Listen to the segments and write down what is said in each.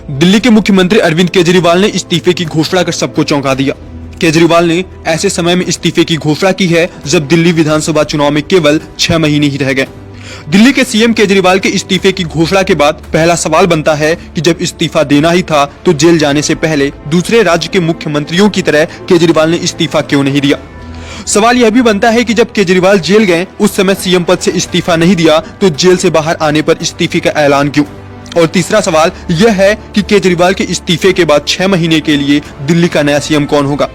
दिल्ली के मुख्यमंत्री अरविंद केजरीवाल ने इस्तीफे की घोषणा कर सबको चौंका दिया। केजरीवाल ने ऐसे समय में इस्तीफे की घोषणा की है जब दिल्ली विधानसभा चुनाव में केवल 6 महीने ही रह गए। दिल्ली के सीएम केजरीवाल के इस्तीफे की घोषणा के बाद पहला सवाल बनता है कि जब इस्तीफा देना ही था तो जेल जाने से पहले दूसरे राज्य के मुख्यमंत्रियों की तरह केजरीवाल ने इस्तीफा क्यों नहीं दिया। सवाल यह भी बनता है कि जब केजरीवाल जेल गए उस समय सीएम पद से इस्तीफा नहीं दिया तो जेल से बाहर आने पर इस्तीफे का ऐलान क्यों। और तीसरा सवाल यह है कि केजरीवाल के इस्तीफे के बाद 6 महीने के लिए दिल्ली का नया सीएम कौन होगा।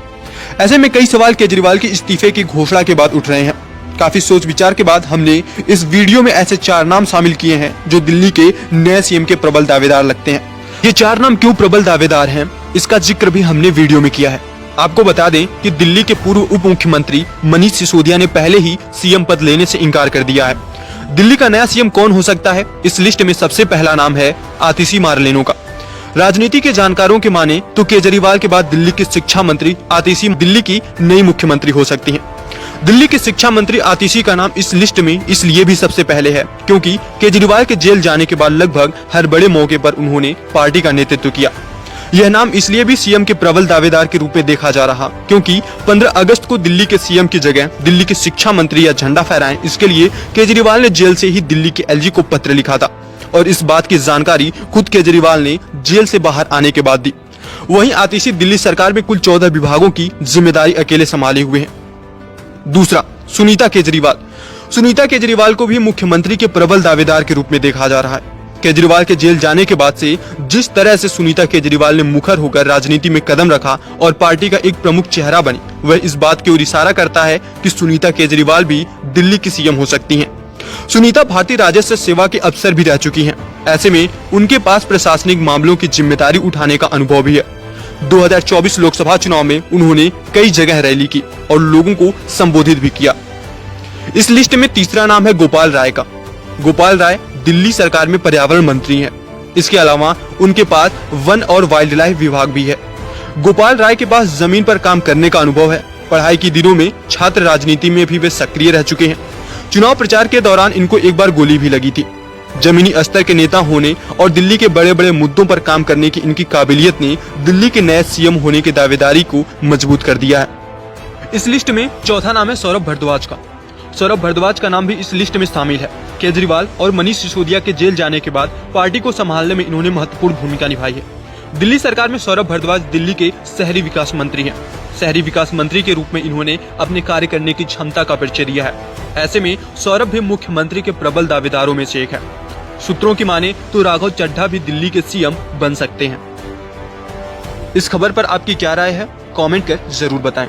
ऐसे में कई सवाल केजरीवाल के इस्तीफे की घोषणा के बाद उठ रहे हैं। काफी सोच विचार के बाद हमने इस वीडियो में ऐसे 4 नाम शामिल किए हैं जो दिल्ली के नए सीएम के प्रबल दावेदार लगते हैं। ये 4 नाम क्यों प्रबल दावेदार हैं, इसका जिक्र भी हमने वीडियो में किया है। आपको बता दें कि दिल्ली के पूर्व उप मुख्यमंत्री मनीष सिसोदिया ने पहले ही सीएम पद लेने से इनकार कर दिया है। दिल्ली का नया सीएम कौन हो सकता है, इस लिस्ट में सबसे पहला नाम है आतिशी मार्लेनो का। राजनीति के जानकारों के माने तो केजरीवाल के बाद दिल्ली की शिक्षा मंत्री आतिशी दिल्ली की नई मुख्यमंत्री हो सकती हैं। दिल्ली के शिक्षा मंत्री आतिशी का नाम इस लिस्ट में इसलिए भी सबसे पहले है क्योंकि केजरीवाल के जेल जाने के बाद लगभग हर बड़े मौके पर उन्होंने पार्टी का नेतृत्व किया। यह नाम इसलिए भी सीएम के प्रबल दावेदार के रूप में देखा जा रहा क्योंकि 15 अगस्त को दिल्ली के सीएम की जगह दिल्ली के शिक्षा मंत्री या झंडा फहराएं, इसके लिए केजरीवाल ने जेल से ही दिल्ली के एलजी को पत्र लिखा था और इस बात की जानकारी खुद केजरीवाल ने जेल से बाहर आने के बाद दी। वहीं आतिशी दिल्ली सरकार में कुल 14 विभागों की जिम्मेदारी अकेले संभाले हुए हैं। दूसरा, सुनीता केजरीवाल। सुनीता केजरीवाल को भी मुख्यमंत्री के प्रबल दावेदार के रूप में देखा जा रहा है। केजरीवाल के जेल जाने के बाद से जिस तरह से सुनीता केजरीवाल ने मुखर होकर राजनीति में कदम रखा और पार्टी का एक प्रमुख चेहरा बनी, वह इस बात की ओर इशारा करता है कि सुनीता केजरीवाल भी दिल्ली की सीएम हो सकती हैं। सुनीता भारतीय राजस्व सेवा के अफसर भी रह चुकी हैं। ऐसे में उनके पास प्रशासनिक मामलों की जिम्मेदारी उठाने का अनुभव भी है। 2024 लोकसभा चुनाव में उन्होंने कई जगह रैली की और लोगों को संबोधित भी किया। इस लिस्ट में तीसरा नाम है गोपाल राय का। गोपाल राय दिल्ली सरकार में पर्यावरण मंत्री हैं। इसके अलावा उनके पास वन और वाइल्ड लाइफ विभाग भी है। गोपाल राय के पास जमीन पर काम करने का अनुभव है। पढ़ाई के दिनों में छात्र राजनीति में भी वे सक्रिय रह चुके हैं। चुनाव प्रचार के दौरान इनको एक बार गोली भी लगी थी। जमीनी स्तर के नेता होने और दिल्ली के बड़े बड़े मुद्दों पर काम करने की इनकी काबिलियत ने दिल्ली के नए सीएम होने की दावेदारी को मजबूत कर दिया है। इस लिस्ट में चौथा नाम है सौरभ भारद्वाज का। सौरभ भारद्वाज का नाम भी इस लिस्ट में शामिल है। केजरीवाल और मनीष सिसोदिया के जेल जाने के बाद पार्टी को संभालने में इन्होंने महत्वपूर्ण भूमिका निभाई है। दिल्ली सरकार में सौरभ भारद्वाज दिल्ली के शहरी विकास मंत्री हैं। शहरी विकास मंत्री के रूप में इन्होंने अपने कार्य करने की क्षमता का परिचय दिया है। ऐसे में सौरभ भी मुख्यमंत्री के प्रबल दावेदारों में से एक है। सूत्रों की माने तो राघव चड्ढा भी दिल्ली के सीएम बन सकते हैं। इस खबर पर आपकी क्या राय है, कमेंट कर जरूर बताएं।